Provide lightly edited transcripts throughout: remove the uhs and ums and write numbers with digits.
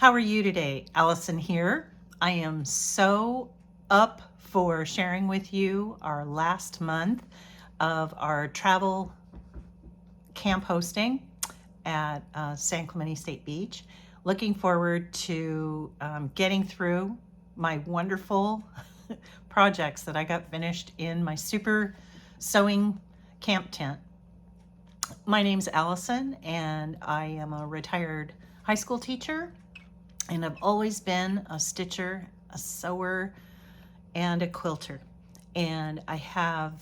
How are you today? Allison here. I am so up for sharing with you our last month of our travel camp hosting at San Clemente State Beach. Looking forward to getting through my wonderful projects that I got finished in my super sewing camp tent. My name's Allison and I am a retired high school teacher, and I've always been a stitcher, a sewer, and a quilter. And I have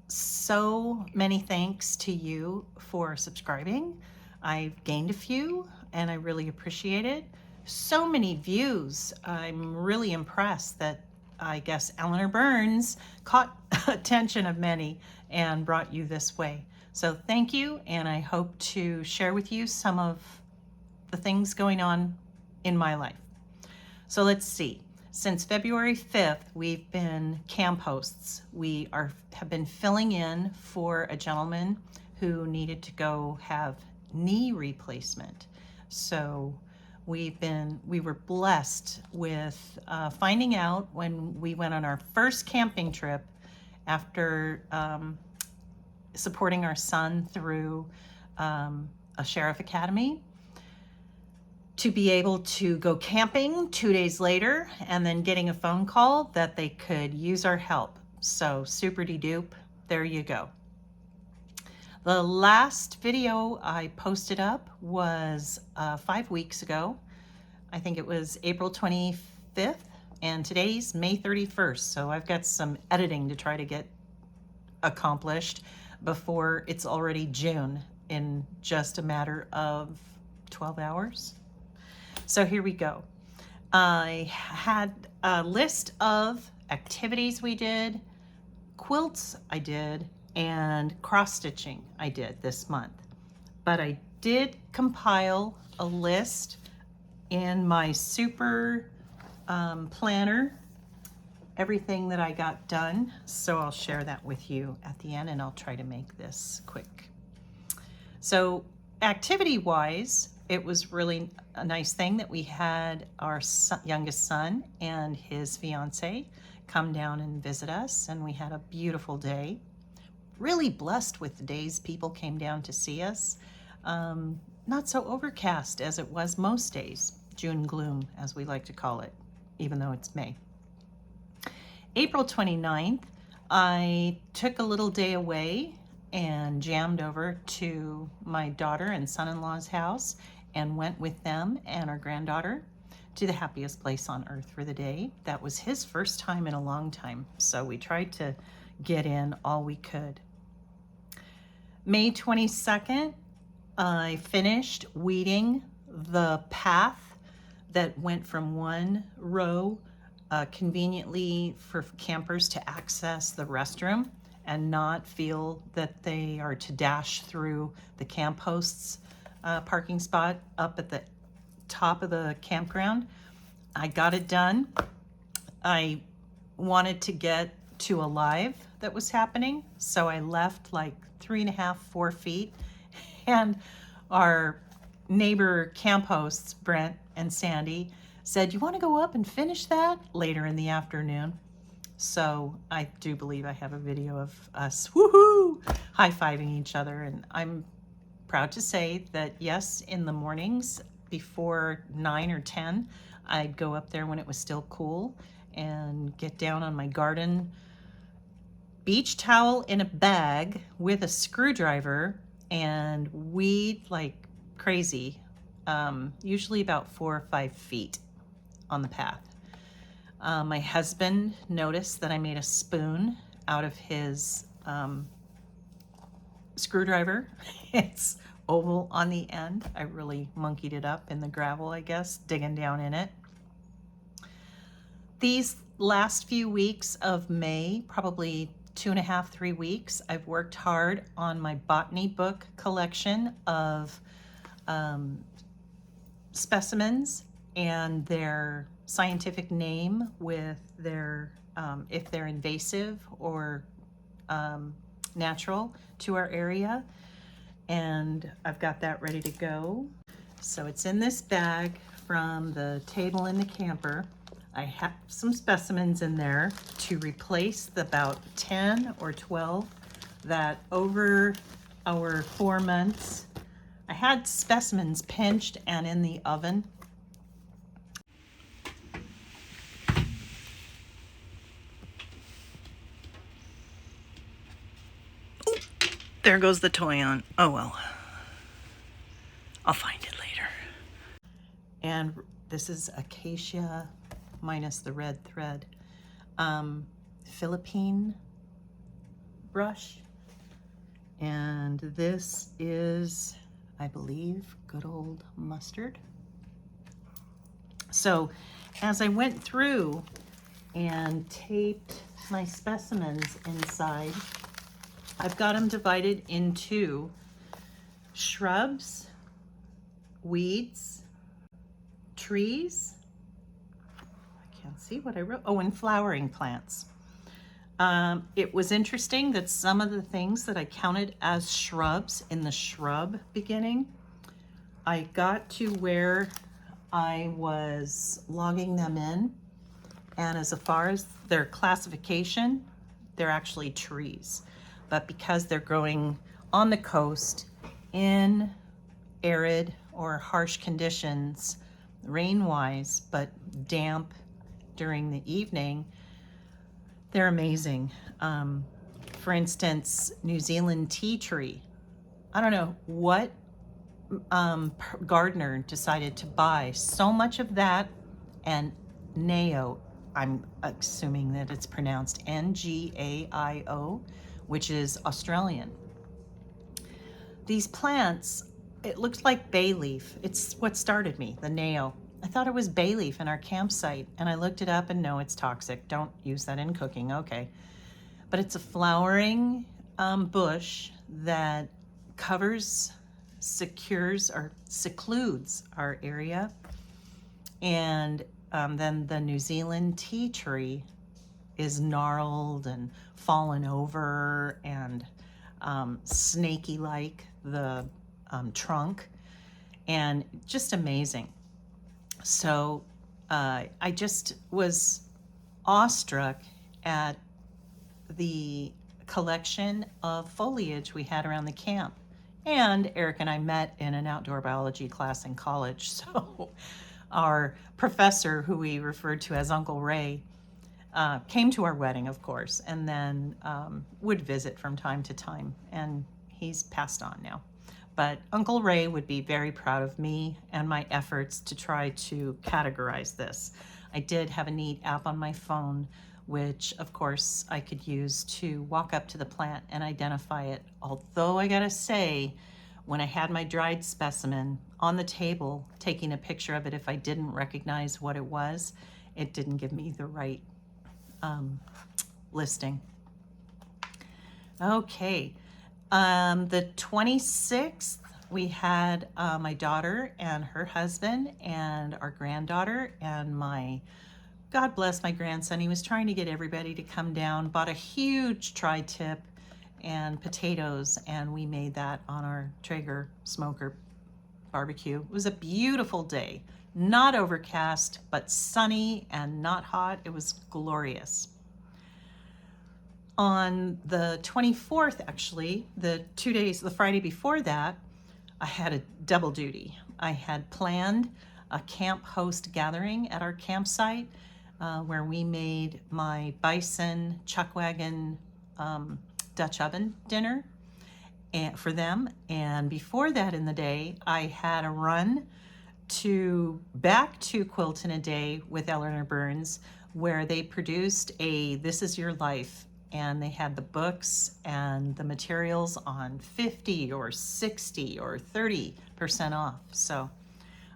so many thanks to you for subscribing. I've gained a few and I really appreciate it. So many views. I'm really impressed that I guess Eleanor Burns caught attention of many and brought you this way. So thank you, and I hope to share with you some of the things going on in my life. So let's see. Since February 5th, we've been camp hosts. We have been filling in for a gentleman who needed to go have knee replacement. So we were blessed with finding out when we went on our first camping trip after supporting our son through a sheriff academy, to be able to go camping 2 days later and then getting a phone call that they could use our help. So super-de-dupe, there you go. The last video I posted up was 5 weeks ago. I think it was April 25th, and today's May 31st. So I've got some editing to try to get accomplished before it's already June in just a matter of 12 hours. So here we go. I had a list of activities we did, quilts I did, and cross-stitching I did this month. But I did compile a list in my super planner, everything that I got done. So I'll share that with you at the end, and I'll try to make this quick. So activity-wise, it was really a nice thing that we had our youngest son and his fiance come down and visit us, and we had a beautiful day. Really blessed with the days people came down to see us. Not so overcast as it was most days. June gloom, as we like to call it, even though it's May. April 29th, I took a little day away and jammed over to my daughter and son-in-law's house and went with them and our granddaughter to the happiest place on earth for the day. That was his first time in a long time, so we tried to get in all we could. May 22nd, I finished weeding the path that went from one row conveniently for campers to access the restroom and not feel that they are to dash through the camp hosts parking spot up at the top of the campground. I got it done. I wanted to get to a live that was happening, so I left like 3.5, 4 feet, and our neighbor camp hosts, Brent and Sandy, said, "You want to go up and finish that?" later in the afternoon. So I do believe I have a video of us woohoo high-fiving each other, and I'm proud to say that yes, in the mornings before 9 or 10, I'd go up there when it was still cool and get down on my garden beach towel in a bag with a screwdriver and weed like crazy, usually about 4 or 5 feet on the path. My husband noticed that I made a spoon out of his screwdriver. It's oval on the end. I really monkeyed it up in the gravel, I guess, digging down in it. These last few weeks of May, probably 2.5, 3 weeks, I've worked hard on my botany book collection of specimens and their scientific name with their, if they're invasive or natural to our area. And I've got that ready to go. So it's in this bag from the table in the camper. I have some specimens in there to replace the about 10 or 12 that over our 4 months, I had specimens pinched and in the oven. Ooh, there goes the toy on. Oh well, I'll find it later. And this is acacia minus the red thread. Philippine brush. And this is, I believe, good old mustard. So as I went through and taped my specimens inside, I've got them divided into shrubs, weeds, trees. I can't see what I wrote. Oh, and flowering plants. It was interesting that some of the things that I counted as shrubs in the shrub beginning, I got to where I was logging them in, and as far as their classification, they're actually trees. But because they're growing on the coast in arid or harsh conditions, rain-wise, but damp during the evening, they're amazing. For instance, New Zealand tea tree. I don't know what gardener decided to buy so much of that, and Nao, I'm assuming that it's pronounced Ngaio, which is Australian. These plants, it looks like bay leaf. It's what started me, the Nao. I thought it was bay leaf in our campsite, and I looked it up and no, it's toxic. Don't use that in cooking, okay. But it's a flowering bush that covers, secures, or secludes our area. And then the New Zealand tea tree is gnarled and fallen over and snaky like the trunk, and just amazing. So I just was awestruck at the collection of foliage we had around the camp. And Eric and I met in an outdoor biology class in college. So our professor, who we referred to as Uncle Ray, came to our wedding, of course, and then would visit from time to time. And he's passed on now. But Uncle Ray would be very proud of me and my efforts to try to categorize this. I did have a neat app on my phone, which of course I could use to walk up to the plant and identify it. Although I gotta say, when I had my dried specimen on the table, taking a picture of it, if I didn't recognize what it was, it didn't give me the right listing. Okay. The 26th, we had my daughter and her husband and our granddaughter and God bless my grandson. He was trying to get everybody to come down, bought a huge tri-tip and potatoes, and we made that on our Trego smoker barbecue. It was a beautiful day, not overcast, but sunny and not hot. It was glorious. On the 24th, actually, the Friday before that, I had a double duty. I had planned a camp host gathering at our campsite where we made my bison chuck wagon Dutch oven dinner for them. And before that in the day, I had a run back to Quilt in a Day with Eleanor Burns, where they produced a This Is Your Life, and they had the books and the materials on 50 or 60 or 30% off. So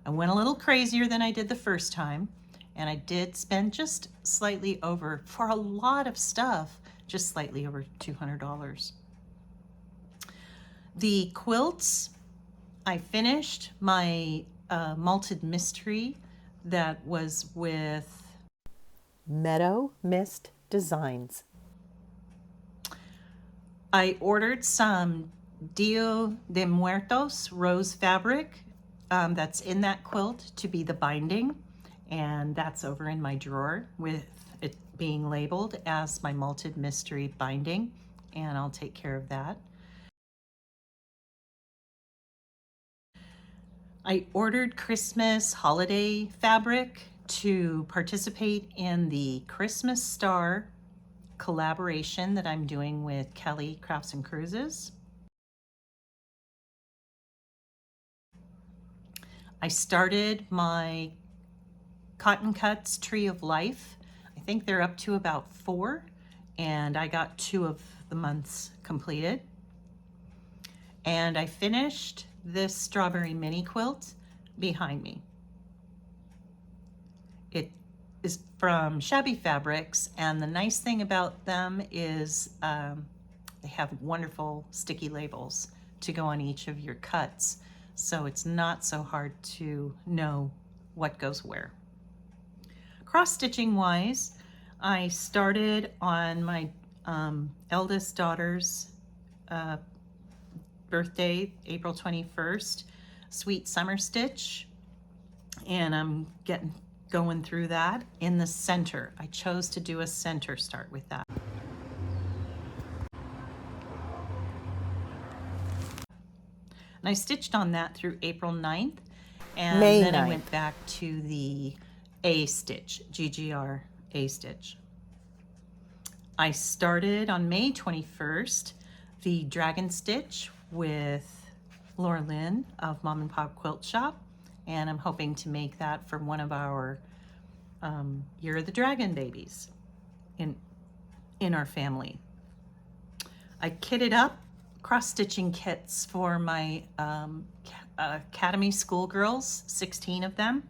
I went a little crazier than I did the first time, and I did spend just slightly over, for a lot of stuff, just slightly over $200. The quilts, I finished my Malted Mystery that was with Meadow Mist Designs. I ordered some Dia de Muertos rose fabric that's in that quilt to be the binding, and that's over in my drawer with it being labeled as my Malted Mystery binding, and I'll take care of that. I ordered Christmas holiday fabric to participate in the Christmas Star collaboration that I'm doing with Kelley Crafts and Cruises. I started my Cotton Cuts Tree of Life. I think they're up to about 4, and I got 2 of the months completed. And I finished this strawberry mini quilt behind me. It is from Shabby Fabrics, and the nice thing about them is they have wonderful sticky labels to go on each of your cuts, so it's not so hard to know what goes where. Cross-stitching wise, I started on my eldest daughter's birthday, April 21st, Sweet Summer Stitch, and I'm going through that in the center. I chose to do a center start with that. And I stitched on that through April 9th, and then I went back to the A stitch, GGR A stitch. I started on May 21st the Dragon Stitch with Laura Lynn of Mom and Pop Quilt Shop, and I'm hoping to make that for one of our Year of the Dragon babies in our family. I kitted up cross-stitching kits for my Academy schoolgirls, 16 of them,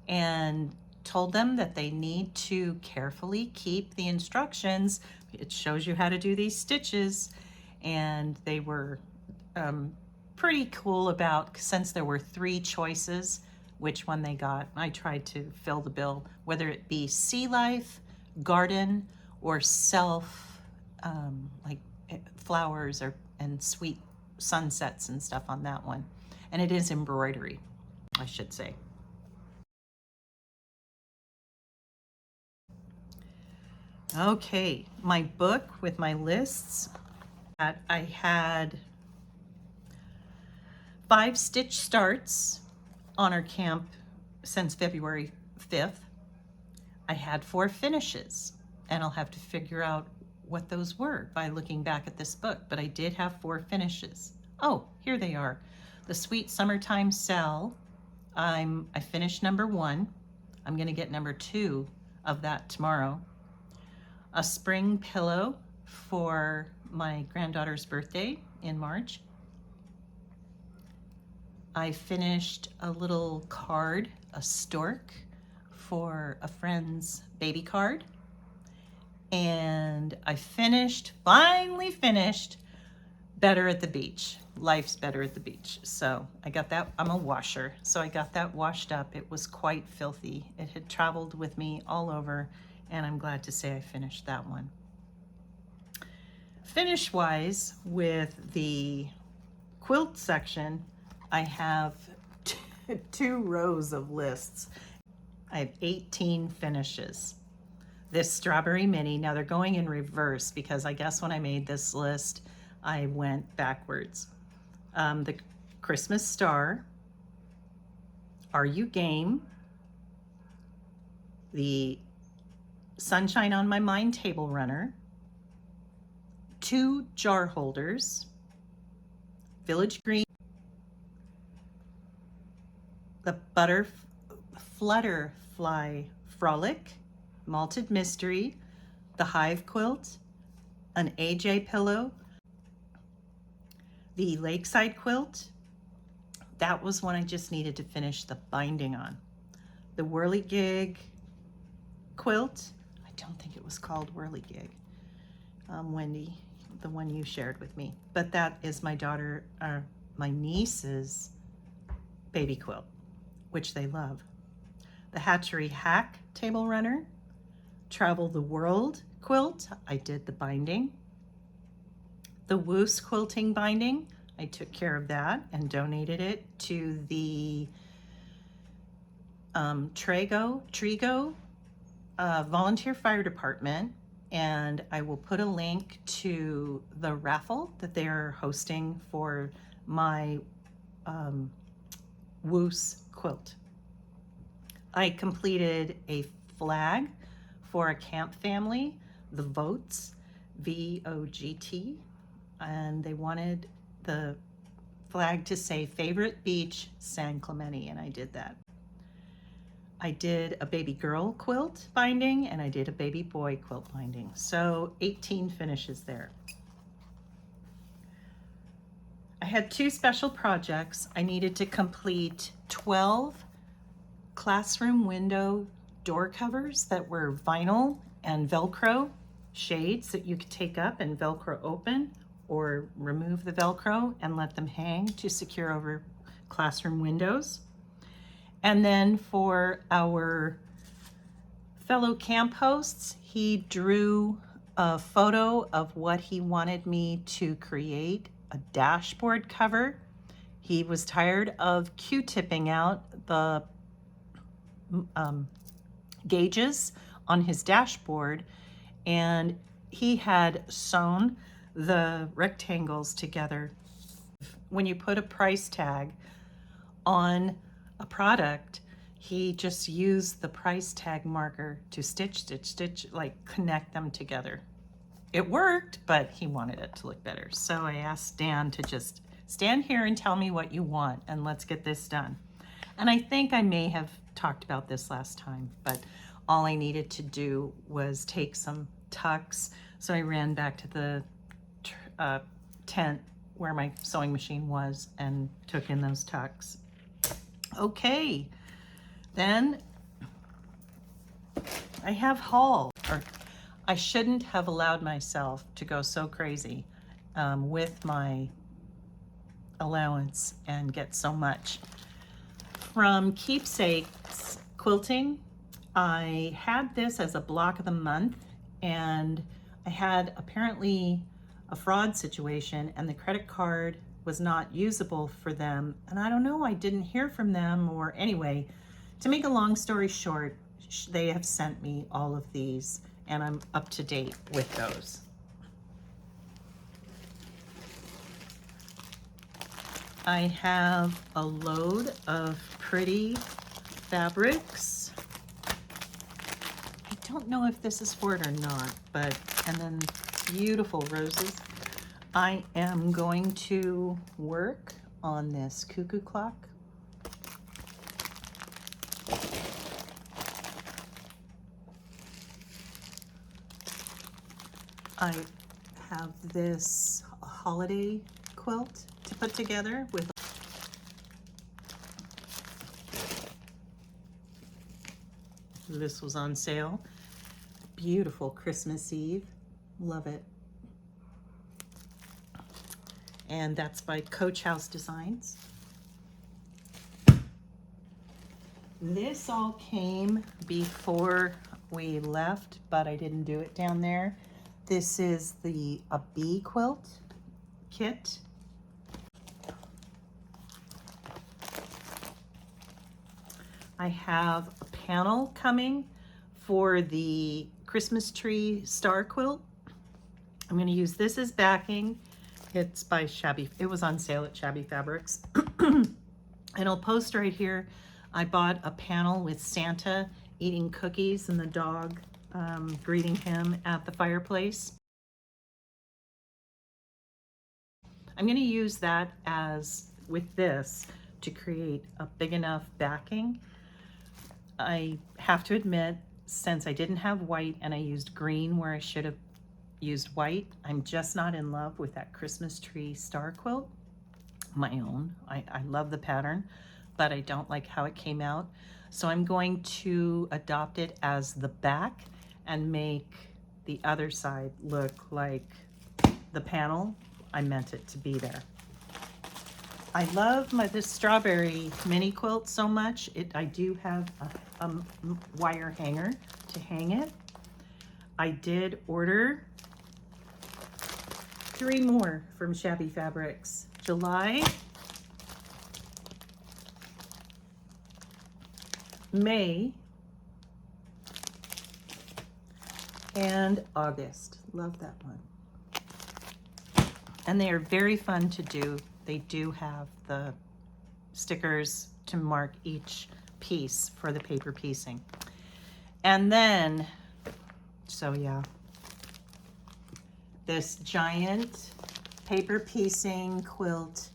and told them that they need to carefully keep the instructions. It shows you how to do these stitches, and they were pretty cool about, since there were 3 choices, which one they got. I tried to fill the bill, whether it be sea life, garden, or self, like flowers and sweet sunsets and stuff on that one. And it is embroidery, I should say. Okay, my book with my lists. I had 5 stitch starts on our camp since February 5th. I had 4 finishes, and I'll have to figure out what those were by looking back at this book, but I did have 4 finishes. Oh, here they are. The Sweet Summertime Cell, I finished number 1. I'm gonna get number 2 of that tomorrow. A spring pillow for my granddaughter's birthday in March. I finished a little card, a stork, for a friend's baby card. And I finally finished Better at the Beach. Life's Better at the Beach. So I got that, I'm a washer, so I got that washed up. It was quite filthy. It had traveled with me all over, and I'm glad to say I finished that one. Finish-wise, with the quilt section, I have 2 rows of lists. I have 18 finishes. This strawberry mini, now they're going in reverse because I guess when I made this list, I went backwards. The Christmas Star, Are You Game? The Sunshine on My Mind Table Runner, 2 jar holders, Village Green, the Flutterfly Frolic, Malted Mystery, the Hive quilt, an AJ pillow, the Lakeside quilt. That was one I just needed to finish the binding on. The Whirligig quilt. I don't think it was called Whirligig. Wendy, the one you shared with me. But that is my daughter, my niece's baby quilt, which they love. The Hatchery Hack Table Runner, Travel the World quilt, I did the binding. The Woos quilting binding, I took care of that and donated it to the Trego volunteer fire department, and I will put a link to the raffle that they're hosting for my Woos quilt. I completed a flag for a camp family, the Vogt, V-O-G-T, and they wanted the flag to say favorite beach, San Clemente, and I did that. I did a baby girl quilt binding and I did a baby boy quilt binding. So 18 finishes there. I had 2 special projects. I needed to complete 12 classroom window door covers that were vinyl and Velcro shades that you could take up and Velcro open, or remove the Velcro and let them hang to secure over classroom windows. And then for our fellow camp hosts, he drew a photo of what he wanted me to create, a dashboard cover. He was tired of Q-tipping out the gauges on his dashboard, and he had sewn the rectangles together. When you put a price tag on a product, he just used the price tag marker to stitch, like connect them together. It worked, but he wanted it to look better. So I asked Dan to just stand here and tell me what you want, and let's get this done. And I think I may have talked about this last time, but all I needed to do was take some tucks. So I ran back to the tent where my sewing machine was and took in those tucks. Okay, then I have haul, or I shouldn't have allowed myself to go so crazy with my allowance and get so much. From Keepsakes Quilting, I had this as a block of the month, and I had apparently a fraud situation and the credit card was not usable for them. And I don't know, I didn't hear from them, or anyway, to make a long story short, they have sent me all of these and I'm up to date with those. I have a load of pretty fabrics. I don't know if this is for it or not, but, and then beautiful roses. I am going to work on this cuckoo clock. I have this holiday quilt to put together with. This was on sale. Beautiful Christmas Eve. Love it. And that's by Coach House Designs. This all came before we left, but I didn't do it down there. This is a bee quilt kit. I have a panel coming for the Christmas tree star quilt. I'm going to use this as backing. It's by Shabby. It was on sale at Shabby Fabrics. And I'll post right here. I bought a panel with Santa eating cookies and the dog greeting him at the fireplace. I'm going to use that with this to create a big enough backing. I have to admit, since I didn't have white and I used green where I should have used white, I'm just not in love with that Christmas tree star quilt, my own. I love the pattern, but I don't like how it came out. So I'm going to adopt it as the back and make the other side look like the panel I meant it to be there. I love this strawberry mini quilt so much. I do have a wire hanger to hang it. I did order 3 more from Shabby Fabrics. July, May, and August. Love that one. And they are very fun to do. They do have the stickers to mark each piece for the paper piecing. And then, so yeah, this giant paper piecing quilt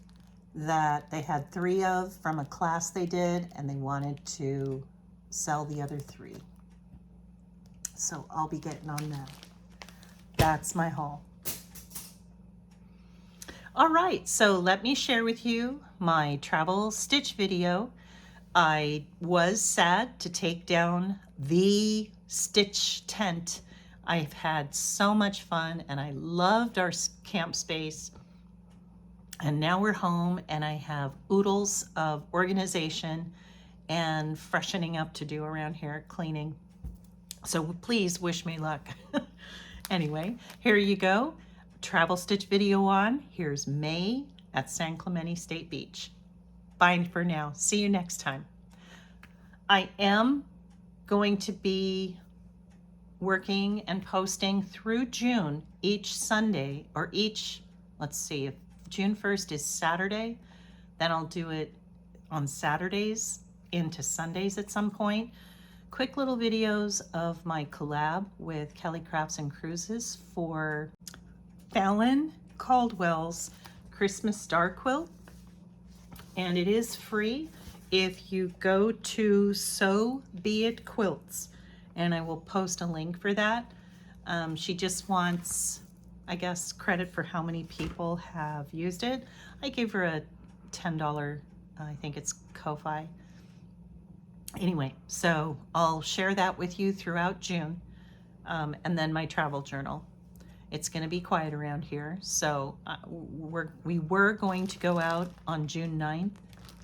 that they had 3 of from a class they did, and they wanted to sell the other 3. So I'll be getting on that. That's my haul. All right, so let me share with you my travel stitch video. I was sad to take down the stitch tent. I've had so much fun and I loved our camp space. And now we're home and I have oodles of organization and freshening up to do around here, cleaning. So please wish me luck. Anyway, here you go. Travel stitch video on. Here's May at San Clemente State Beach. Bye for now. See you next time. I am going to be working and posting through June each Sunday, or each, let's see, if June 1st is Saturday, then I'll do it on Saturdays into Sundays at some point. Quick little videos of my collab with Kelley Crafts and Cruises for Fallon Caldwell's Christmas Star Quilt. And it is free if you go to So Be It Quilts, and I will post a link for that. She just wants, I guess, credit for how many people have used it. I gave her a $10, I think it's Ko-Fi. Anyway, so I'll share that with you throughout June, and then my travel journal. It's going to be quiet around here, so we were going to go out on June 9th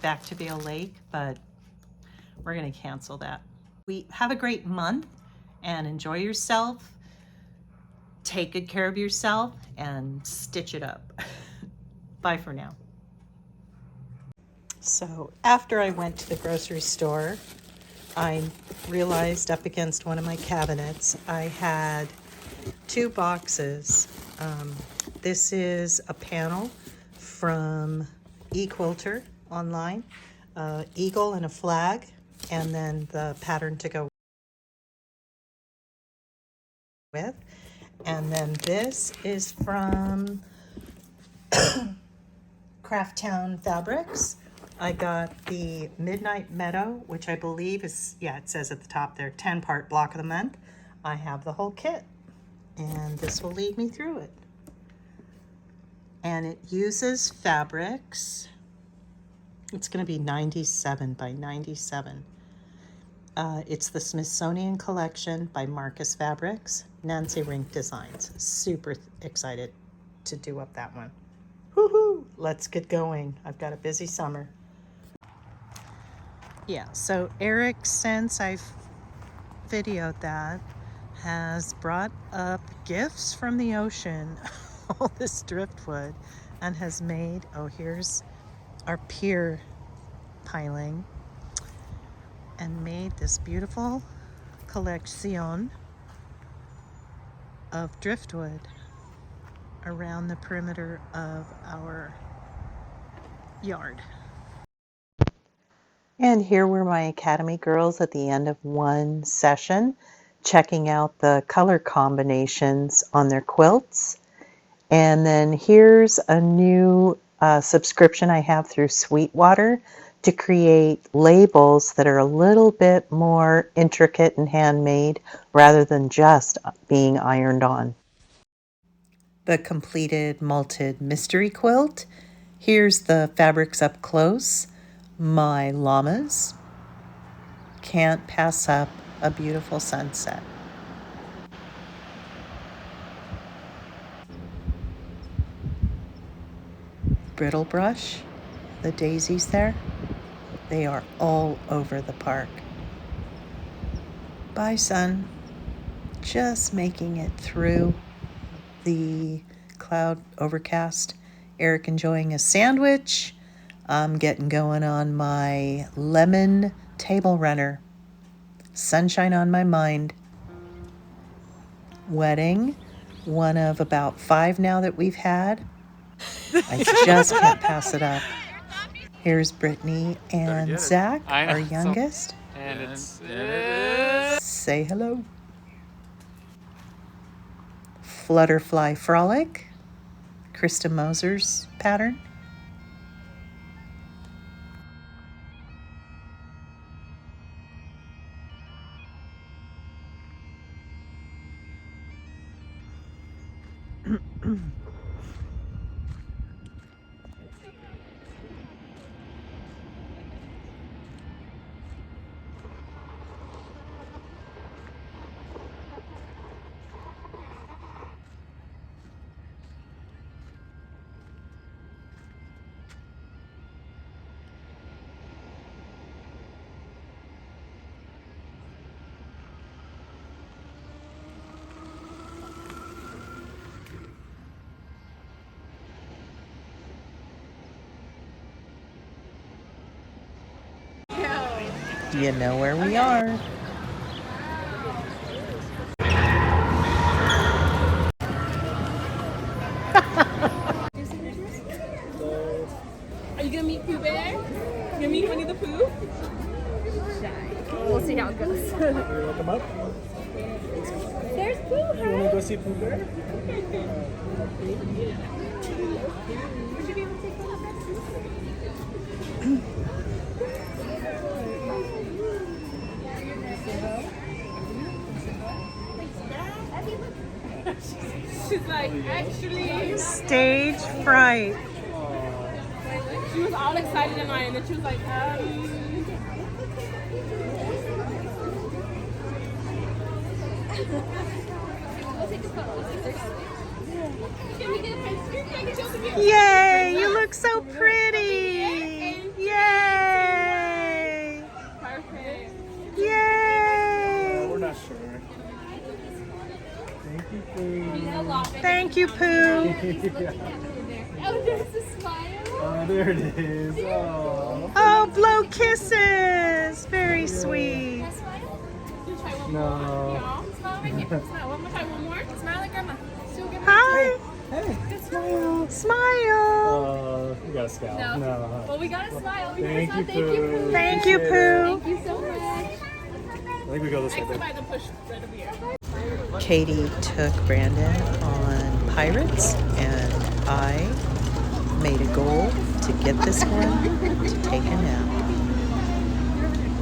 back to Vail Lake, but we're going to cancel that. We have a great month and enjoy yourself. Take good care of yourself and stitch it up. Bye for now. So after I went to the grocery store, I realized up against one of my cabinets I had 2 boxes. This is a panel from eQuilter online, eagle and a flag, and then the pattern to go with. And then this is from Crafttown Fabrics. I got the Midnight Meadow, which I believe is, yeah, it says at the top there, 10-part block of the month. I have the whole kit, and this will lead me through it. And it uses fabrics. It's going to be 97 by 97. It's the Smithsonian Collection by Marcus Fabrics, Nancy Rink Designs. Super excited to do up that one. Woohoo! Let's get going. I've got a busy summer. Yeah, so Eric, since I've videoed that, has brought up gifts from the ocean, all this driftwood, and has made, oh, here's our pier piling, and made this beautiful collection of driftwood around the perimeter of our yard. And here were my Academy girls at the end of one session, checking out the color combinations on their quilts. And then here's a new subscription I have through Sweetwater to create labels that are a little bit more intricate and handmade rather than just being ironed on. The completed Malted mystery quilt. Here's the fabrics up close. My llamas. Can't pass up a beautiful sunset. Brittle brush, the daisies there, they are all over the park. Bye, sun. Just making it through the cloud overcast Eric enjoying a sandwich. I'm getting going on my lemon table runner. Sunshine on my mind. Wedding, one of about 5 now that we've had. I just can't pass it up. Here's Brittany and Zach, our youngest. And it's Say hello. Flutterfly Frolic, Kristin Moser's pattern. You know where we are. Are you gonna meet Pooh Bear? You gonna meet Winnie the Pooh? We'll see how it goes. You look him up? There's Pooh. You want to go see Pooh Bear? Would you be able to take one of She's like, actually. Stage fright. She was all excited and then she was like, Yay, you look so pretty. Yay. Perfect. Yay. We're not sure. Thank you, Pooh. Thank you, Pooh. Oh, there's a smile. Oh, there it is. Oh. Oh, blow kisses. Very sweet. Can you try one No. more? No. Smile right here. Smile. One more time. One more. Smile like grandma. Still give her Hi. Hey. a smile. Smile. Oh, you got a scalp. No. Well, we got a smile. We Thank got a you, smile. Thank you, Pooh. Pooh. Thank you, Pooh. Thank you so much. I think we go this way. Exit by the push right over here. Katie took Brandon on Pirates, and I made a goal to get this one to take a nap.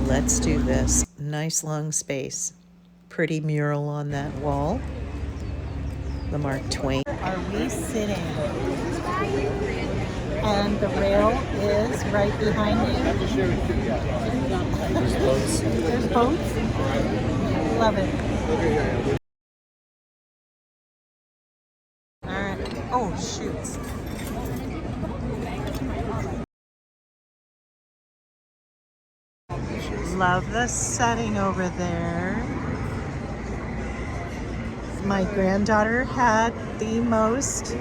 Let's do this. Nice long space. Pretty mural on that wall. The Mark Twain. Are we sitting? And the rail is right behind you. There's boats. There's boats. Love it. All right. Oh, shoots. Love the setting over there. My granddaughter had the most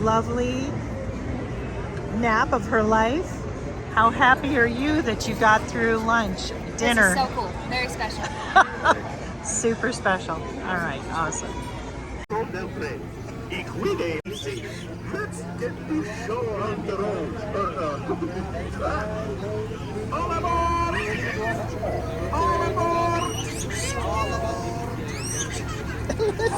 lovely nap of her life. How happy are you that you got through lunch, dinner? This is so cool. Very special. Super special. All right, awesome. Let's get this show on the road. All aboard! All aboard! All aboard! Listen to that.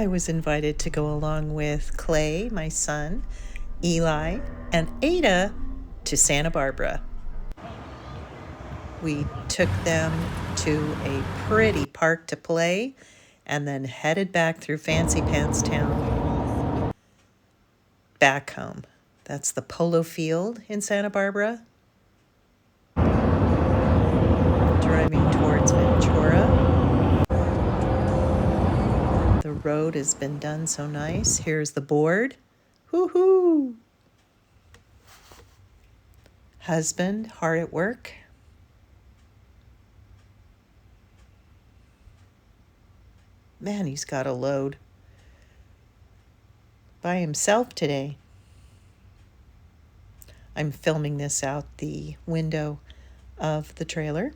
I was invited to go along with Clay, my son, Eli, and Ada to Santa Barbara. We took them to a pretty park to play and then headed back through Fancy Pants Town back home. That's the Polo Field in Santa Barbara. Driving towards Ventura. The road has been done so nice. Here's the board. Woohoo! Husband hard at work. Man, he's got a load. By himself today. I'm filming this out the window of the trailer.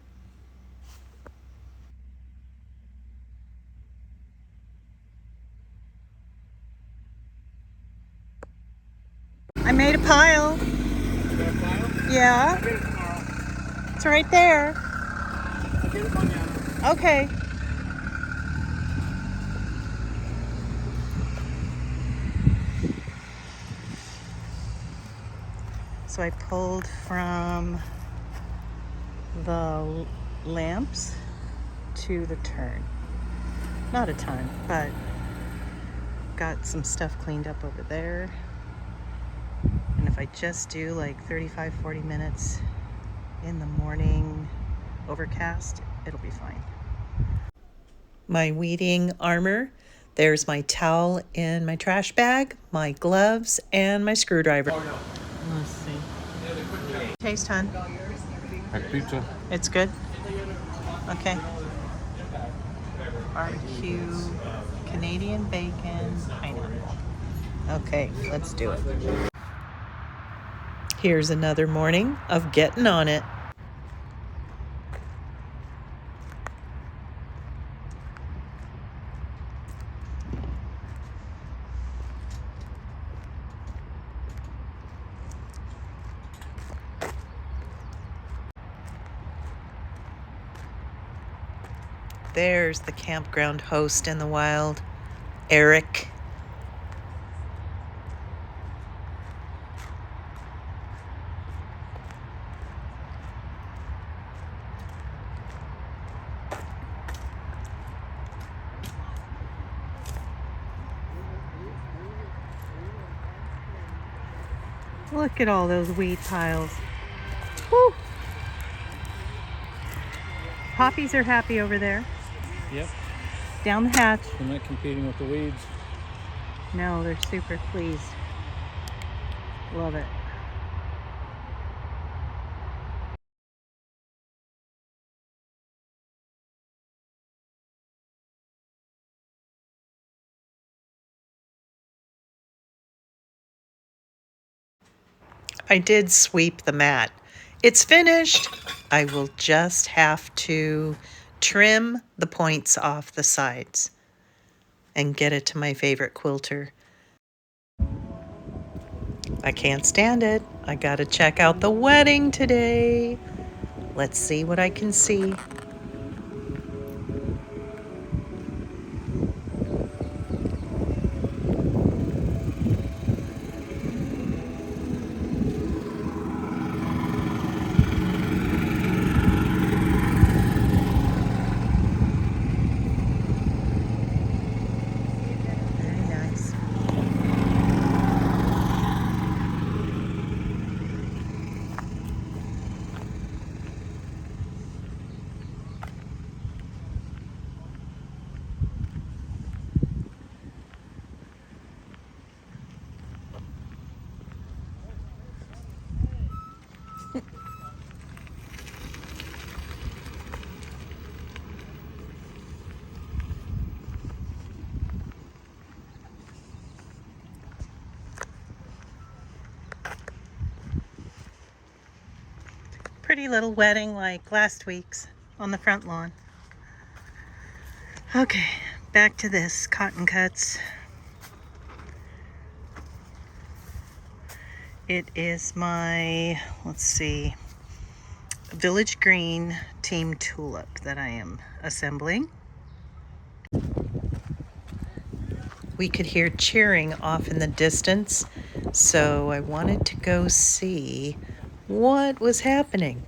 I made a pile. You got a file? Yeah, I'll get it tomorrow. it's right there. I'll get it mañana. Okay. So I pulled from the lamps to the turn. Not a ton, but got some stuff cleaned up over there. And if I just do like 35, 40 minutes in the morning overcast, it'll be fine. My weeding armor. There's my towel in my trash bag, my gloves, and my screwdriver. Let's see. Taste, hon. Like pizza. It's good? Okay. Barbecue, Canadian bacon, pineapple. Okay, let's do it. Here's another morning of getting on it. There's the campground host in the wild, Eric. Look at all those weed piles. Woo! Poppies are happy over there. Yep. Down the hatch. They're not competing with the weeds. No, they're super pleased. Love it. I did sweep the mat. It's finished. I will just have to trim the points off the sides and get it to my favorite quilter. I can't stand it. I gotta check out the wedding today. Let's see what I can see. Very nice. Pretty little wedding like last week's on the front lawn. Okay, back to this cotton cuts. It is my, let's see, Village Green Team Tulip that I am assembling. we could hear cheering off in the distance, so I wanted to go see what was happening.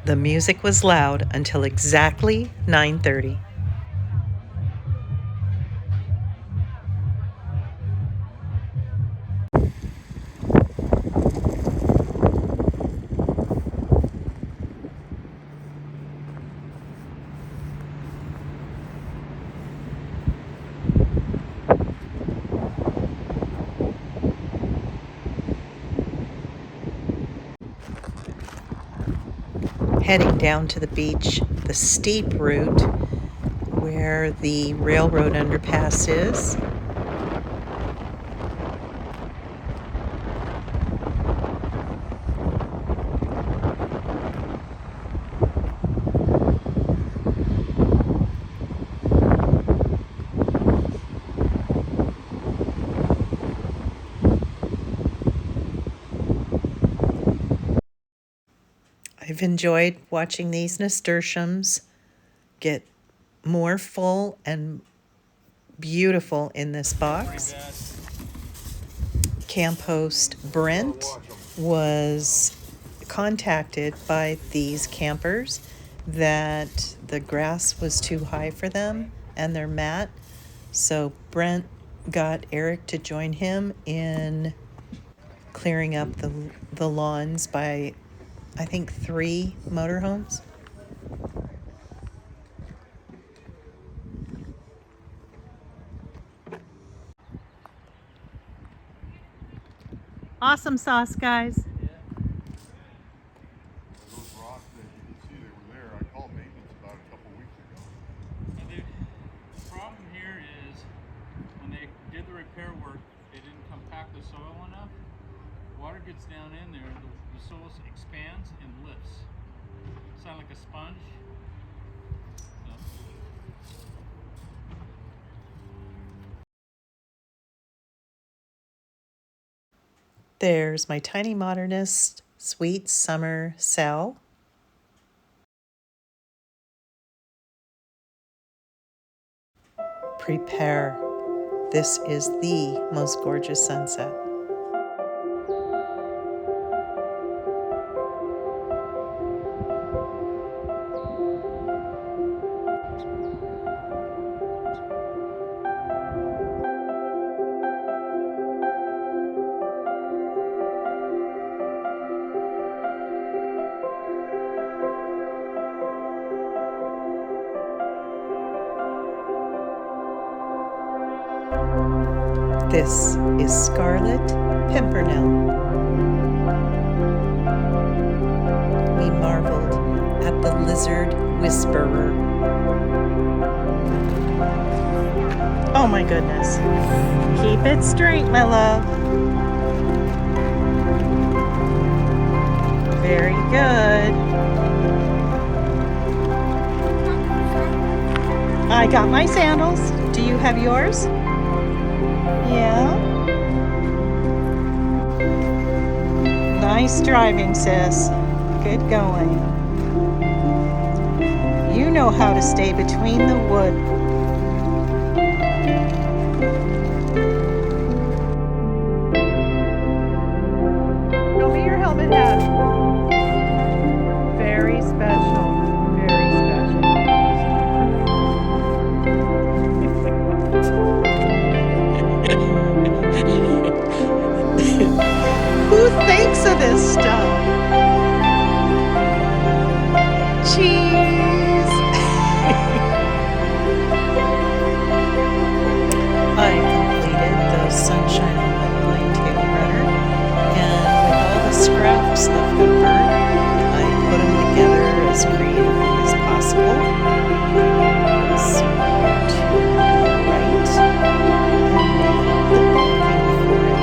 The music was loud until exactly 9:30. Heading down to the beach, the steep route where the railroad underpass is. I've enjoyed watching these nasturtiums get more full and beautiful in this box. Camp host Brent was contacted by these campers that the grass was too high for them and their mat. So Brent got Eric to join him in clearing up the lawns by, I think, 3 motorhomes. Awesome sauce, guys. Those rocks that you can see, they were there. I called maintenance about a couple weeks ago. The problem here is when they did the repair work, they didn't compact the soil enough. Water gets down in there, the soil expands and lifts. Sound like a sponge. So. There's my tiny Modernist Sweet Summer cell. Prepare. This is the most gorgeous sunset. This is Scarlet Pimpernel. We marveled at the lizard whisperer. Oh my goodness. Keep it straight, my love. Very good. I got my sandals. Do you have yours? Yeah. Nice driving, sis. Good going. You know how to stay between the wood. Show me your helmet hat. Very special. Very special. Who thinks of this stuff? Cheese! I completed the sunshine on my blind tail runner, and with all the scraps left over, I put them together as creatively as possible. Small to right, and made the backing for it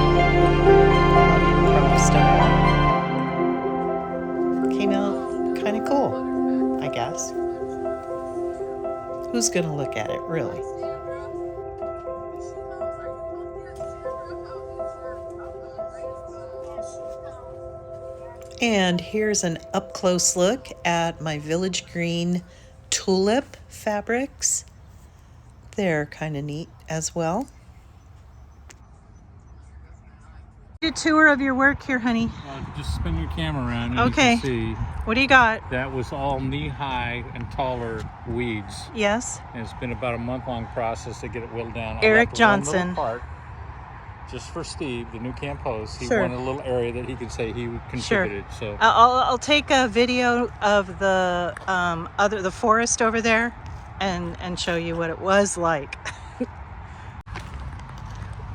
on improv style. Came out kind of cool, I guess. Who's gonna look at it, really? And here's an up-close look at my Village Green tulip fabrics. They're kind of neat as well. Do a tour of your work here, honey. Just spin your camera around and Okay. you can see What do you got? that was all knee-high and taller weeds. Yes. And it's been about a month-long process to get it whittled down. I Eric left one little Johnson. part just for Steve, the new camp host. He Sure. wanted a little area that he could say he contributed. So I'll take a video of the the forest over there and show you what it was like.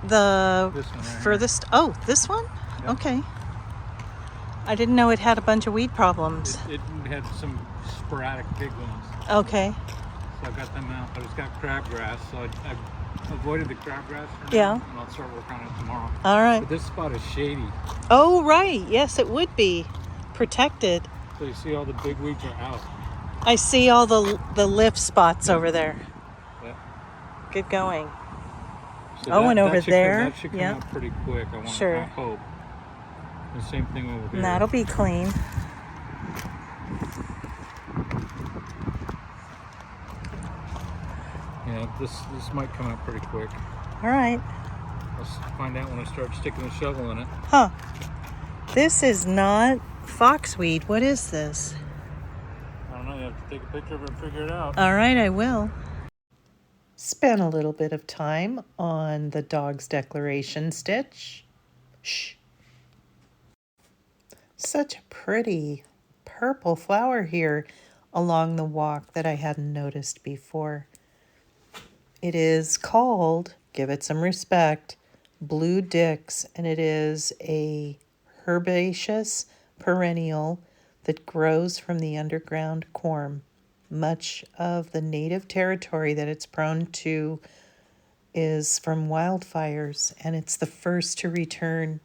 The This one right here. furthest. Oh, this one? Yep. Okay. I didn't know it had a bunch of weed problems. it had some sporadic big ones. Okay. So I got them out, but it's got crabgrass, so I avoided the crabgrass for now, Yeah. and I'll start working on it tomorrow. All right. But this spot is shady, Oh, right. Yes, it would be protected. so you see all the big weeds are out. I see all the lift spots over there. Yeah. Good going. So Oh, and over should come- there, that should come yep. out pretty quick. I want Sure. I hope. The same thing over here. And that'll be clean. Yeah, this might come out pretty quick. All right. I'll find out when I start sticking the shovel in it. Huh. This is not foxweed. What is this? I don't know. You have to take a picture of it and figure it out. All right, I will. Spent a little bit of time on the dog's declaration stitch. Shh. Such a pretty purple flower here along the walk that I hadn't noticed before. It is called, give it some respect, Blue Dix, and it is a herbaceous perennial that grows from the underground corm. Much of the native territory that it's prone to is from wildfires, and it's the first to return.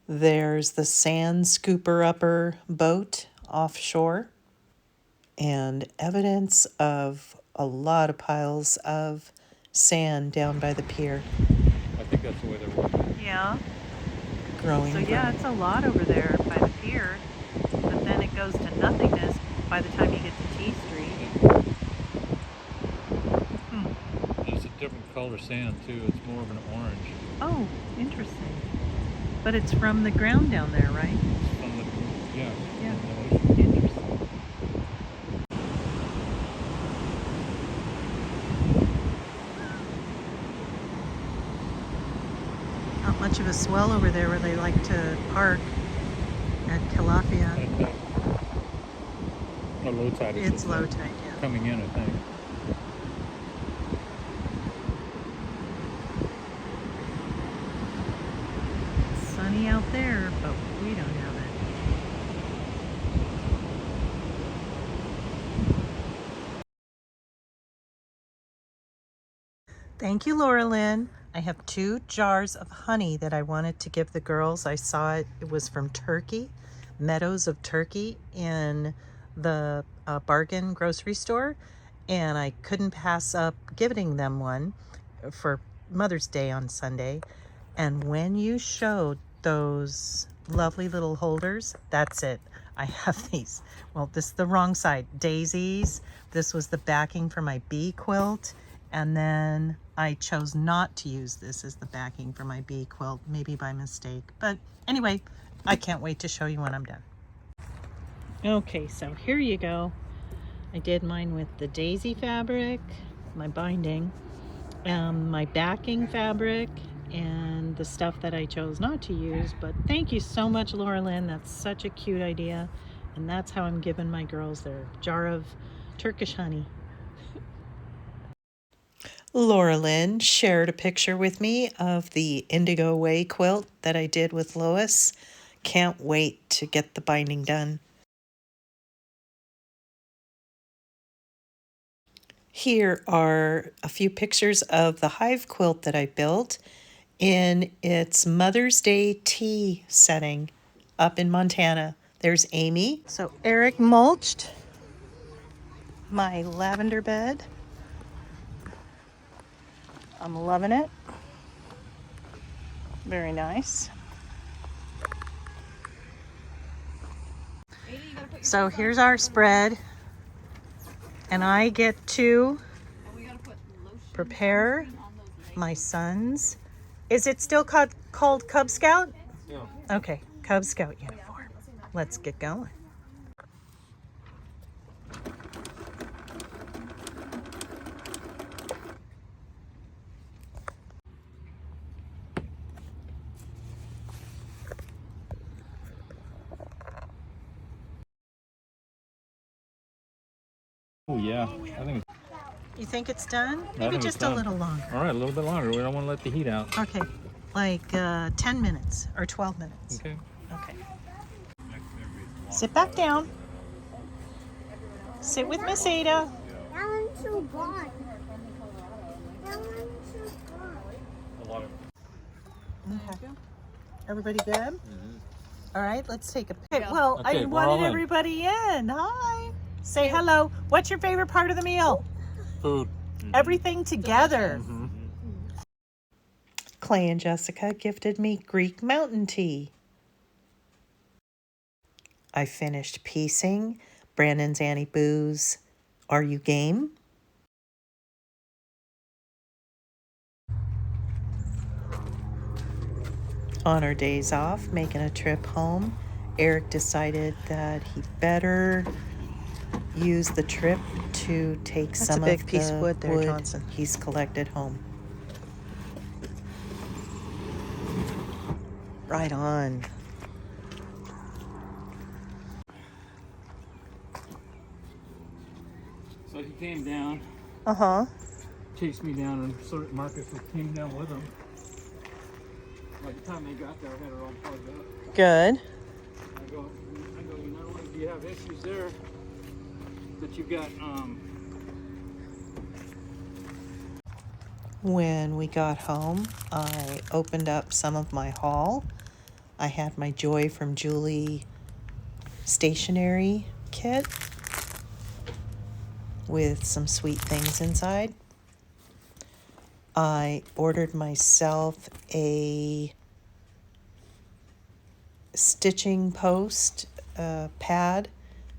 There's the sand scooper upper boat offshore, and evidence of a lot of piles of sand down by the pier. I think that's the way they're working. Yeah. growing. So yeah, it's a lot over there by the pier, but then it goes to nothingness by the time you get to T Street. color sand too. It's more of an orange. Oh, interesting. But it's from the ground down there, right? It's from the, yeah. Yeah. From the ocean. Interesting. Not much of a swell over there where they like to park at Calafia. Oh, low tide. It's low tide, yeah. Coming in, I think. Sunny out there, but we don't have it. Thank you, Laura Lynn. I have 2 jars of honey that I wanted to give the girls. I saw it was from Turkey, Meadows of Turkey in the bargain grocery store, and I couldn't pass up giving them one for Mother's Day on Sunday. And when you showed those lovely little holders, that's it. I have these. Well, this is the wrong side. Daisies. This was the backing for my bee quilt. And then I chose not to use this as the backing for my bee quilt, maybe by mistake. But anyway, I can't wait to show you when I'm done. Okay, so here you go. I did mine with the daisy fabric, my binding, my backing fabric, and the stuff that I chose not to use. But thank you so much, Laura Lynn. That's such a cute idea. And that's how I'm giving my girls their jar of Turkish honey. Laura Lynn shared a picture with me of the Indigo Way quilt that I did with Lois. Can't wait to get the binding done. Here are a few pictures of the Hive quilt that I built in its Mother's Day tea setting up in Montana. There's Amy. So Eric mulched my lavender bed. I'm loving it. Very nice. So here's our spread. And I get to prepare my son's. Is it still called Cub Scout? Yeah. Okay, Cub Scout uniform. Let's get going. Oh yeah, I think. You think it's done? I Maybe think it's just a done. little longer. All right, a little bit longer. We don't want to let the heat out. Okay, like 10 minutes or 12 minutes. Okay. Okay. Sit back down. Sit with Miss Ada. That one's so gone. That one's so gone. A lot of. Okay. Everybody good? All right, let's take a pic. Well, Okay, I we're all wanted in. everybody in. Hi. Say hello. What's your favorite part of the meal? Food. Everything together. Clay and Jessica gifted me Greek mountain tea. I finished piecing Brandon's Annie Boo's Are You Game? On our days off, making a trip home, Eric decided that he better use the trip to take some of the wood he's collected home. Right on. So he came down, Uh-huh. chased me down, and sort of Marcus came down with him. By the time they got there, I had her all plugged up. Good. I go, not only do you have issues there, but you've got, When we got home, I opened up some of my haul. I had my Joy from Julie stationery kit with some sweet things inside. I ordered myself a stitching post pad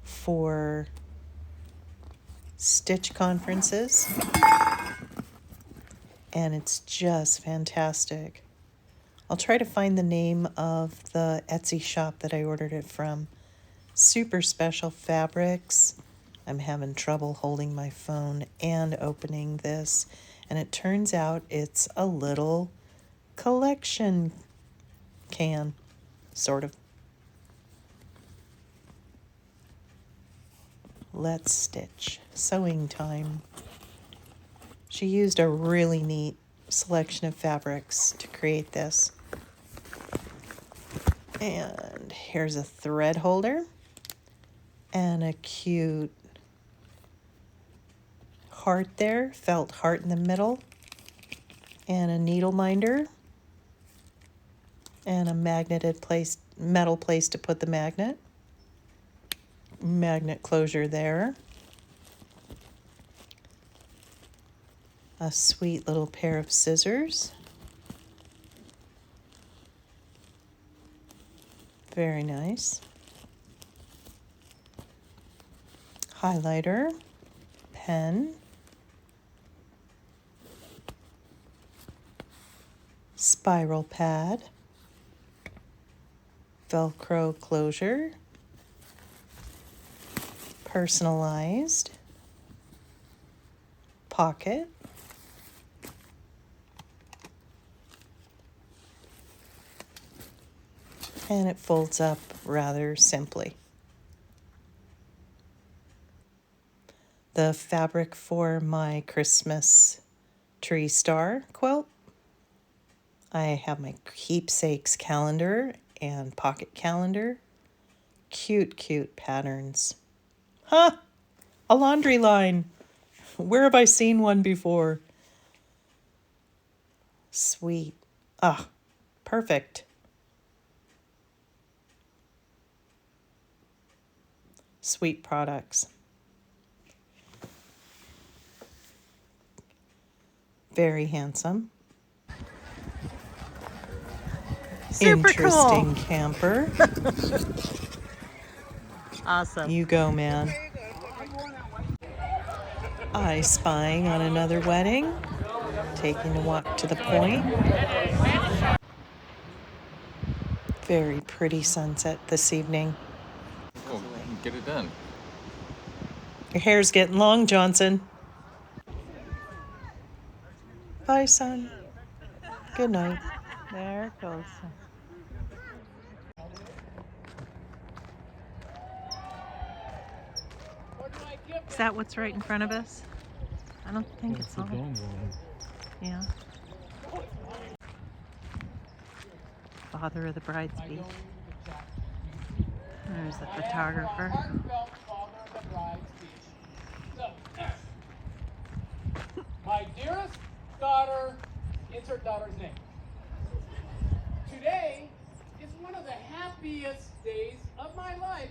for stitch conferences. and it's just fantastic. I'll try to find the name of the Etsy shop that I ordered it from. Super special fabrics. I'm having trouble holding my phone and opening this, and it turns out it's a little collection can, sort of. Let's stitch. Sewing time. She used a really neat selection of fabrics to create this. And here's a thread holder and a cute heart there, felt heart in the middle, and a needle minder, and a magneted metal place to put the magnet. Magnet closure there. A sweet little pair of scissors. Very nice. Highlighter, pen, spiral pad, Velcro closure, personalized, pocket, and it folds up rather simply. The fabric for my Christmas tree star quilt. I have my keepsakes calendar and pocket calendar. Cute, cute patterns. Huh! A laundry line. Where have I seen one before? Sweet. Ah, perfect. Sweet products. Very handsome. Super Interesting cool. camper. Awesome. You go, man. I spying on another wedding. Taking a walk to the point. Very pretty sunset this evening. Oh, get it done. Your hair's getting long, Johnson. Bye, son. Good night. There it goes. Is that what's right in front of us? I don't think it's on. Yeah. Father of the bride's speech. There's the photographer. My dearest daughter, insert daughter's name. Today is one of the happiest days of my life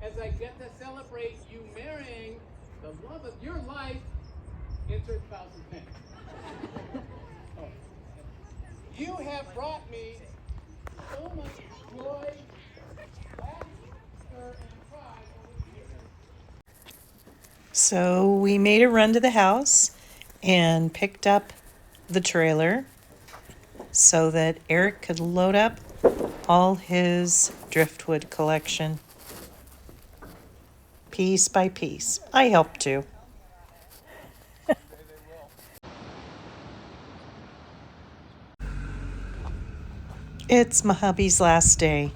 as I get to celebrate you marrying the love of your life, insert spouse's name. Oh. You have brought me so much joy, laughter, and pride over the years. So we made a run to the house and picked up the trailer so that Eric could load up all his driftwood collection piece by piece. I helped too. It's my hubby's last day.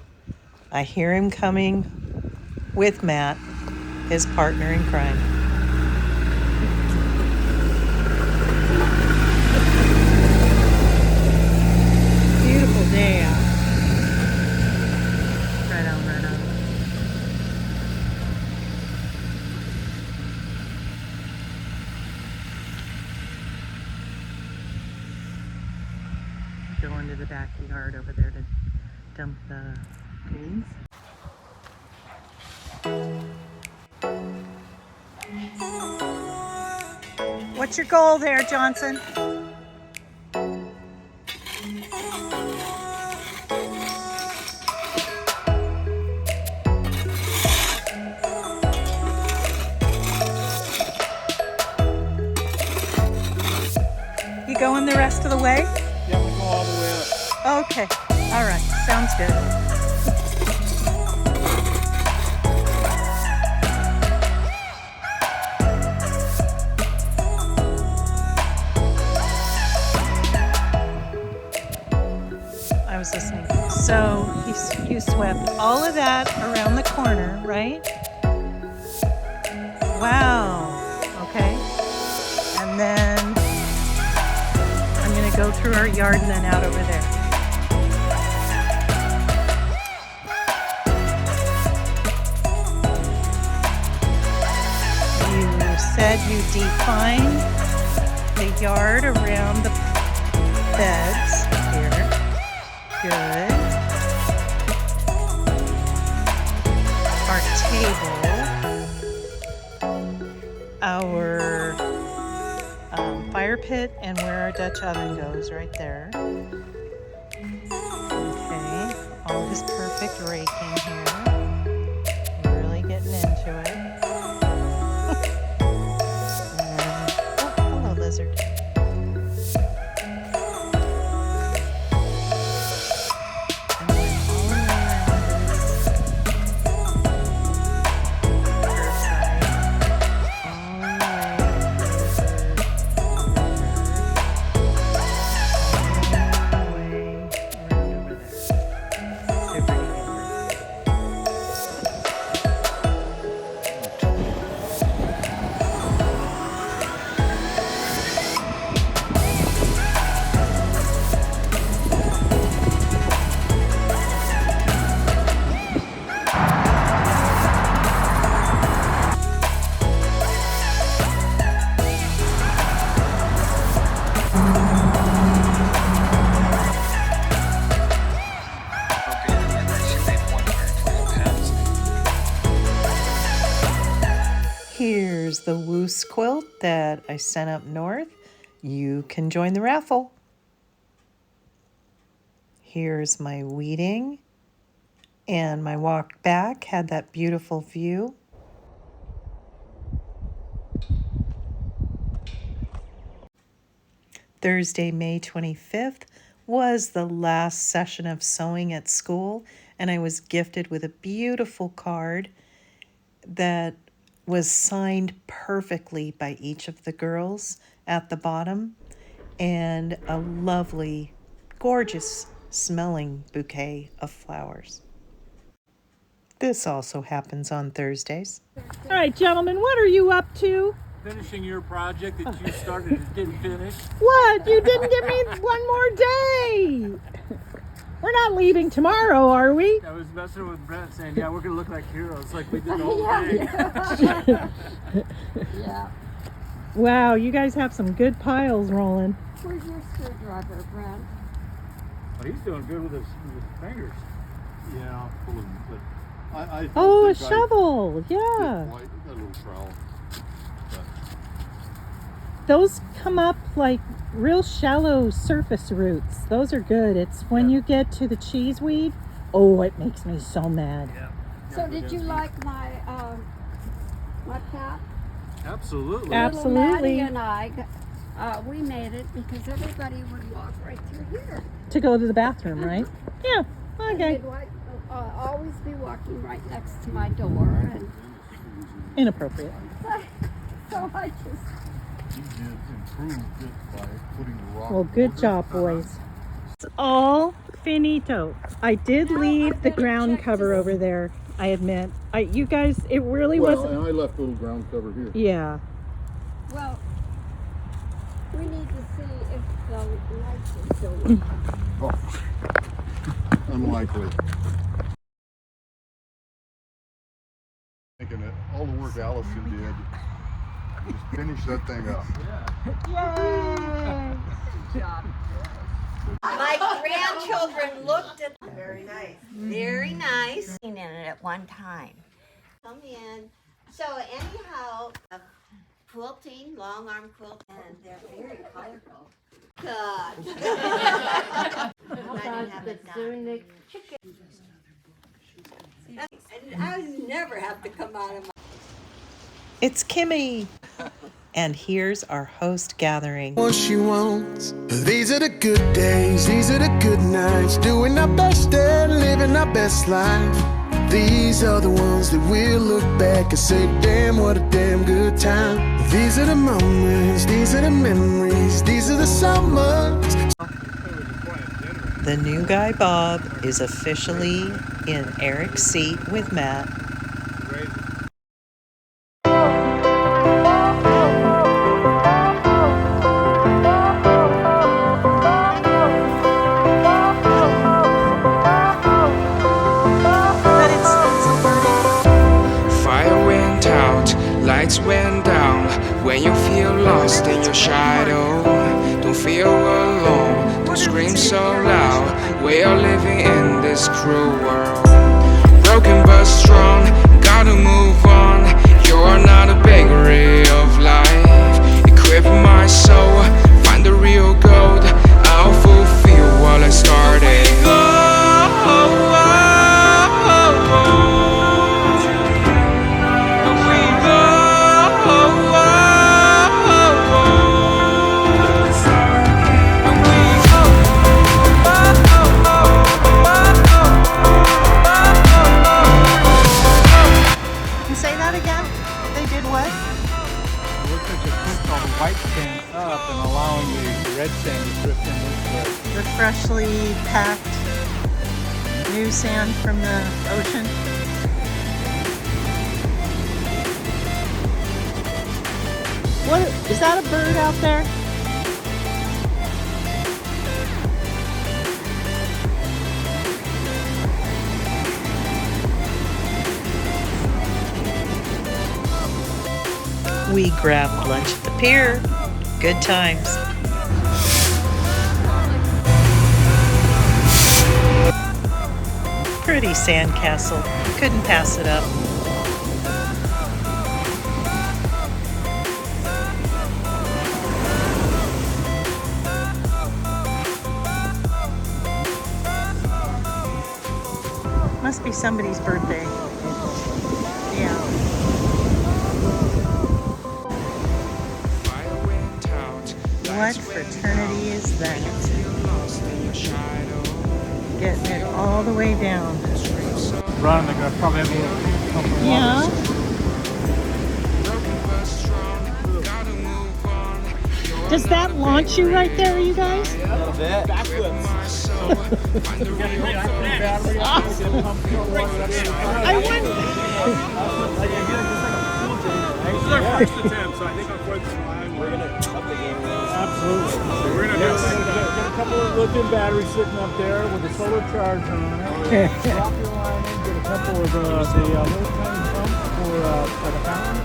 I hear him coming with Matt, his partner in crime. Beautiful day out. Right on, right on. Go into the backyard over there to dump the beans. What's your goal there, Johnson? You going the rest of the way? Yeah, we'll go all the way up. Okay. All right. Sounds good. I was listening. So you swept all of that around the corner, right? Wow. Okay. And then I'm going to go through our yard and then out over there. You said you defined the yard around the beds here. Good. Our table, our fire pit, and where our Dutch oven goes, right there. Okay, all this perfect raking here. You're really getting into it. And, oh, hello, lizard. Here's the Woos quilt that I sent up north. You can join the raffle. Here's my weeding, and my walk back had that beautiful view. Thursday, May 25th was the last session of sewing at school, and I was gifted with a beautiful card that was signed perfectly by each of the girls at the bottom, and a lovely, gorgeous smelling bouquet of flowers. This also happens on Thursdays. All right, gentlemen, what are you up to? Finishing your project that you started and didn't finish. What? You didn't give me one more day. We're not leaving tomorrow, are we? I was messing with Brent saying, yeah, we're going to look like heroes like we did the whole thing. Yeah. Wow, you guys have some good piles rolling. Where's your screwdriver, Brent? Well, he's doing good with his fingers. Yeah, I'm pulling, but I don't Oh, a think I shovel. did Yeah. quite that little trowel. But Those come up like real shallow surface roots. Those are good. It's when you get to the cheeseweed, oh, it makes me so mad. Yeah. So did you like my my path? Absolutely. Absolutely. Little Maddie and I, we made it because everybody would walk right through here. To go to the bathroom, right? Yeah, And okay. they'd always be walking right next to my door, and Inappropriate. so I just. he did improve it by putting the rock. Well, good job, boys. It's all finito. I did leave the ground cover over there, I admit. You guys, it really Well, wasn't. and I left a little ground cover here. Yeah. Well, we need to see if the lights are still working. Oh, unlikely. Thinking that all the work Allison did, just finish that thing up. My grandchildren looked at very nice. Very nice. In it at one time. Come in. So anyhow, quilting, long arm quilt, and they're very colorful. Good. And I never have to come out of my. It's Kimmy. And here's our host gathering. What she wants. These are the good days, these are the good nights, doing our best and living our best life. These are the ones that we'll look back and say, damn, what a damn good time. These are the moments, these are the memories, these are the summers. The new guy Bob is officially in Eric's seat with Matt. Fire went out, lights went down. When you feel lost in your shadow, don't feel alone, don't scream so loud. We are living in this cruel world. Broken but strong, gotta move on. You're not a bakery of life. Equip my soul, find the real gold. I'll fulfill what I started. Say that again? They did what? It looks like they pushed all the white sand up and allowing the red sand to drift in this way. The freshly packed new sand from the ocean. What is that, a bird out there? We grabbed lunch at the pier. Good times. Pretty sandcastle. Couldn't pass it up. Must be somebody's birthday. Yeah. What fraternity is that? Getting it all the way down. Run, they're gonna probably have a little. Yeah. Does that launch you right there, you guys? A little bit. Backflips. I wonder. This is our first attempt, so I think our fourth time we're gonna up the game. Absolutely. So we're gonna get a couple of lithium batteries sitting up there with a solar charge on it. Drop your line in, get a couple of the little tiny pumps for like a fountain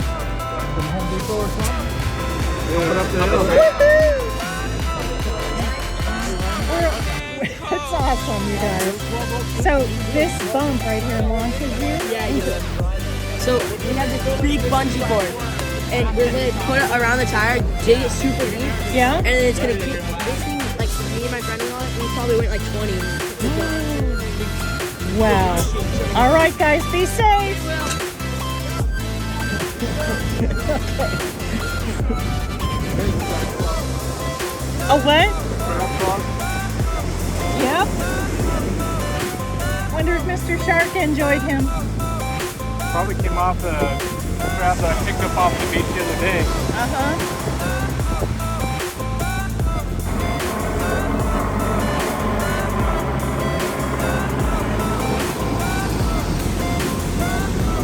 from Home Depot or something. Put up the hill. That's awesome, you guys. So this bump right here launches you? Yeah, you do. So we have this big bungee cord, and we're gonna put it around the tire, dig it super deep. Yeah. And then it's gonna keep this thing, like me and my friend and all, we probably went like 20. Wow. All right, guys, be safe. A what? Yep. Wonder if Mr. Shark enjoyed him. Probably came off the crab that I picked up off the beach the other day. Uh-huh.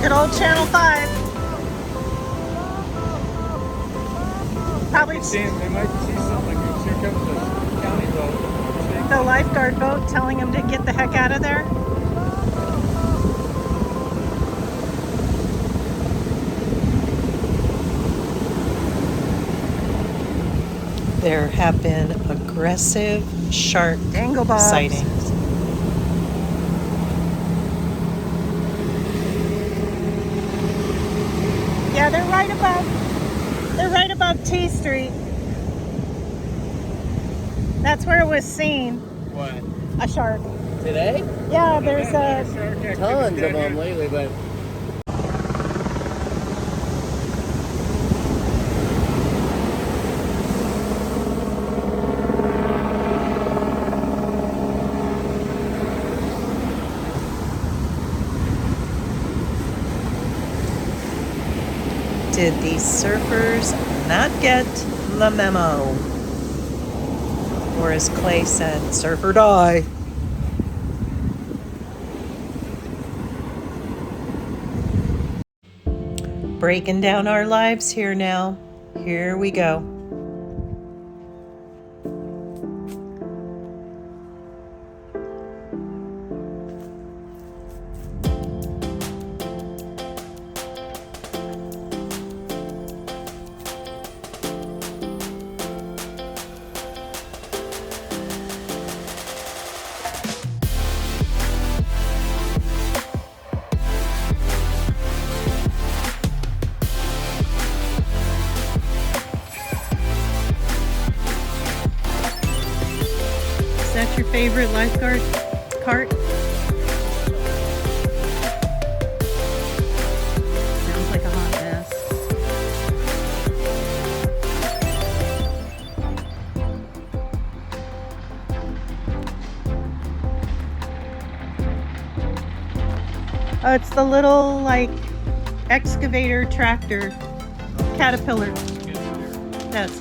Good old Channel 5. Probably They might see something. Here comes the county boat. the lifeguard boat telling him to get the heck out of there. There have been aggressive shark Dangle bobs. sightings. Yeah, they're right above T Street. That's where it was seen. What? A shark. Today? Yeah, there's a Tons of them lately, but Did these surfers not get the memo? Or as Clay said, surf or die. Breaking down our lives here now. Here we go. Is that your favorite lifeguard cart? Sounds like a hot mess. Oh, it's the little like excavator tractor caterpillar. That's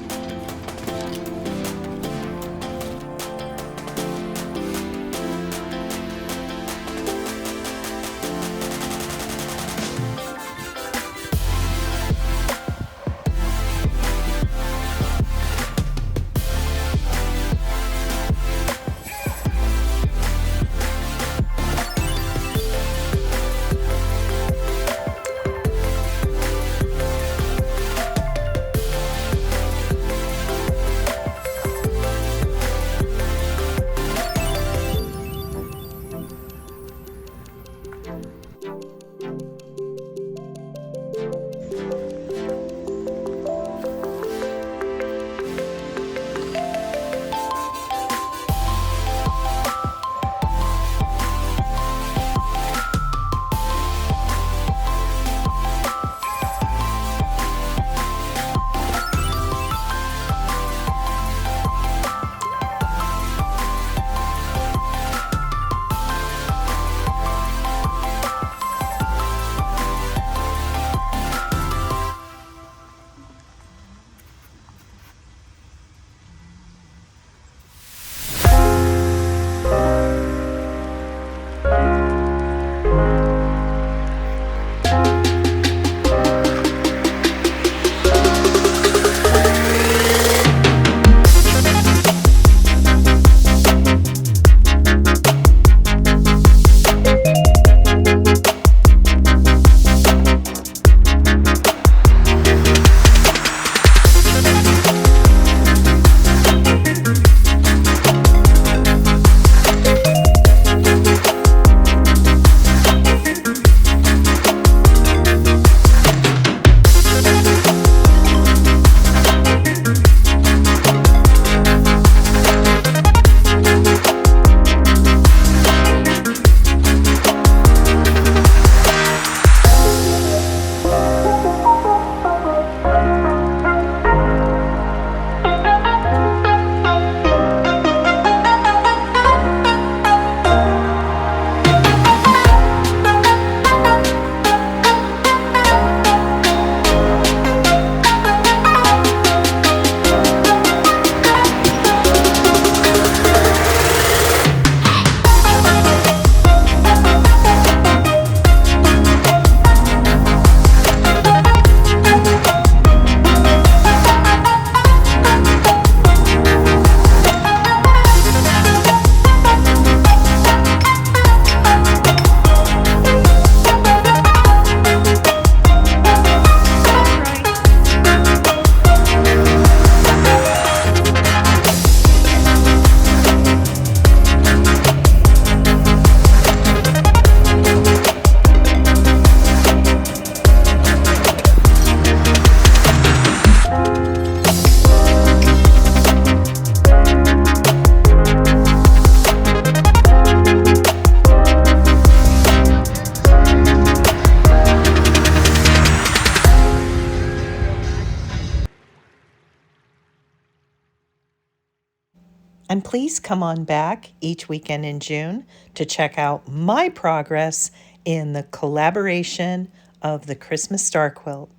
And please come on back each weekend in June to check out my progress in the collaboration of the Christmas Star Quilt.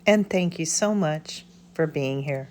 And thank you so much for being here.